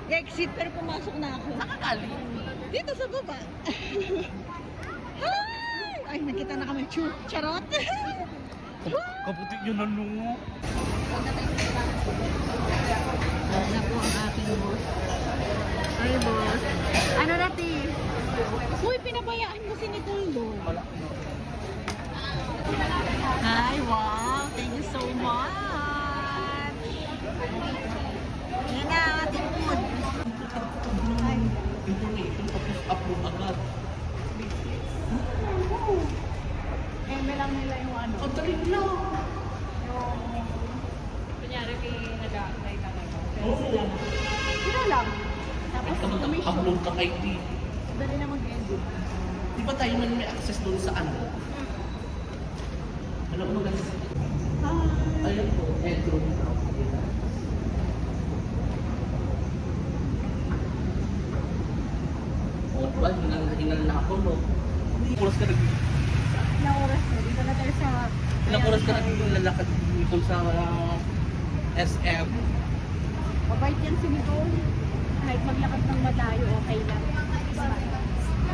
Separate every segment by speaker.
Speaker 1: exit pero pumasok na ako.
Speaker 2: Nakakali.
Speaker 1: Dito sa baba. Hi! Ay, nakita na kami. Charot.
Speaker 2: Kaputi nyo na lungo.
Speaker 1: Ano po ang aking boss? Ay, boss. Ano nati? Uy, pinabayaan mo si Nicole doon. Hi, wow. Thank you so much. Yan na, ating food. Hi.
Speaker 2: Information tapos upload agad.
Speaker 1: Lang nila yung ano.
Speaker 2: Ang dali lang.
Speaker 1: Kunyari may nag-apply talaga.
Speaker 2: Oo.
Speaker 1: Sila lang. Tapos
Speaker 2: Basta mag-upload ka kay T.
Speaker 1: dali na mag-edit.
Speaker 2: Di ba tayo man may access doon sa ano? Alam mo guys? Ayun po, headroom na. O, diba? Hinal na ako, no? Oras ka
Speaker 1: Ilang oras na? Dito na tayo sa...
Speaker 2: ilang oras ka naglalakad dito sa SM?
Speaker 1: Mabait yan si Nicole. Kahit maglakad ng malayo, okay lang.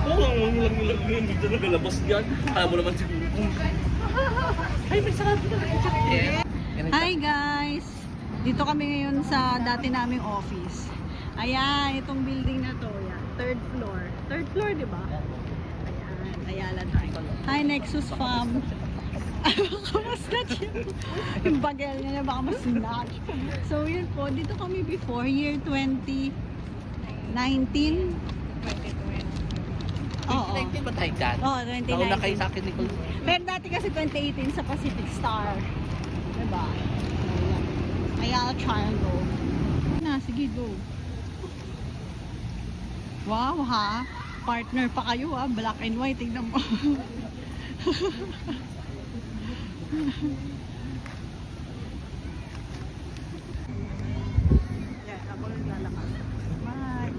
Speaker 2: Oo, lang dito nagalabas yan. Kaya mo naman siguro kung... Ay, may sarado na rin.
Speaker 1: Hi guys! Dito kami ngayon sa dati naming office. Ayan, itong building na to. Yan. Third floor. Third floor, di ba? Ayan, Ayala Drive. Hi, Nexus Farm. Baka mas-snatch yun. Yung bagel niya baka mas-snatch. So yun po, dito kami before, year 2019. 2020. Oo.
Speaker 2: 2019 ba tayo dyan?
Speaker 1: Oo,
Speaker 2: Nauna kayo
Speaker 1: 2019.
Speaker 2: sa akin, Nicole.
Speaker 1: Pero dati kasi 2018 sa Pacific Star. Diba? Ayala Triangle. Na, sige, go. Wow, ha? Partner pa kayo, ha? Black and white, tignan mo. Yan, ako lang lalakad. Bye.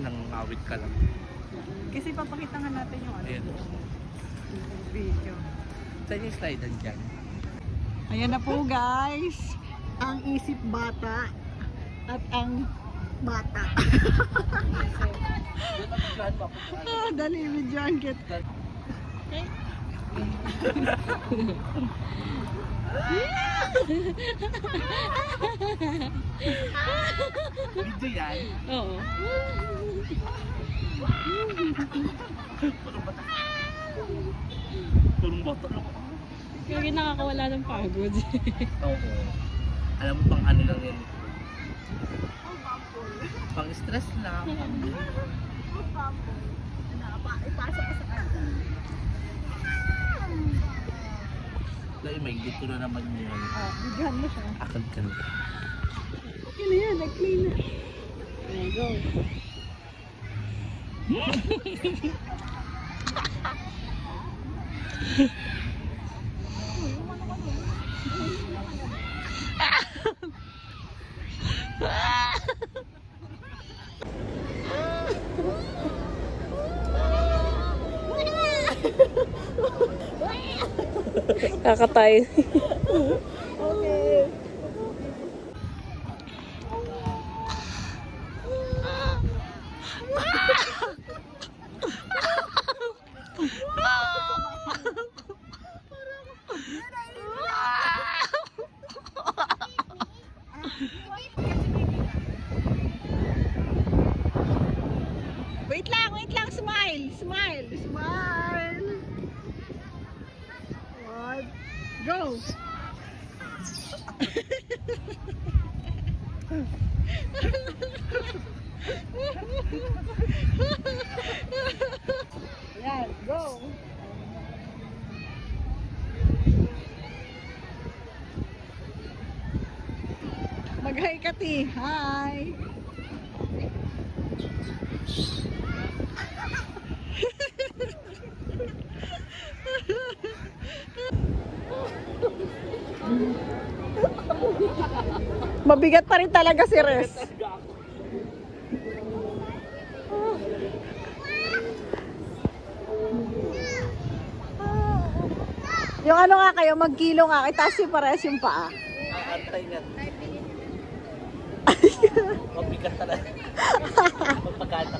Speaker 2: Nangawit ka lang.
Speaker 1: Kasi papakita nga natin yung ano.
Speaker 2: Ayan.
Speaker 1: Video.
Speaker 2: Saan yung slide dyan?
Speaker 1: Ayan na po guys. Ang isip bata at ang bata. Dali, video ang kit. Okay.
Speaker 2: Dito yan.
Speaker 1: Oo.
Speaker 2: Turong bata lang.
Speaker 1: Kaya nakakawala ng pagod.
Speaker 2: Oo. Alam mo pang ano lang yan. Pang stress lang.
Speaker 1: Ipasok ko sa kanya.
Speaker 2: Dahil may dito na naman yun.
Speaker 1: Bigyan mo siya.
Speaker 2: Akad ka na.
Speaker 1: Okay na yan, nag-clean na. There you go.
Speaker 3: Kakatay.
Speaker 1: Okay. Wait lang, smile, smile, smile. One, go. Yan, go. Mag-hi ka, Ti. Hi. Mabigat pa rin talaga si Res. Yung ano nga kayo, magkilo nga, itaas yung pares yung paa.
Speaker 2: Atay nga. Mabigat talaga. Magpagkata.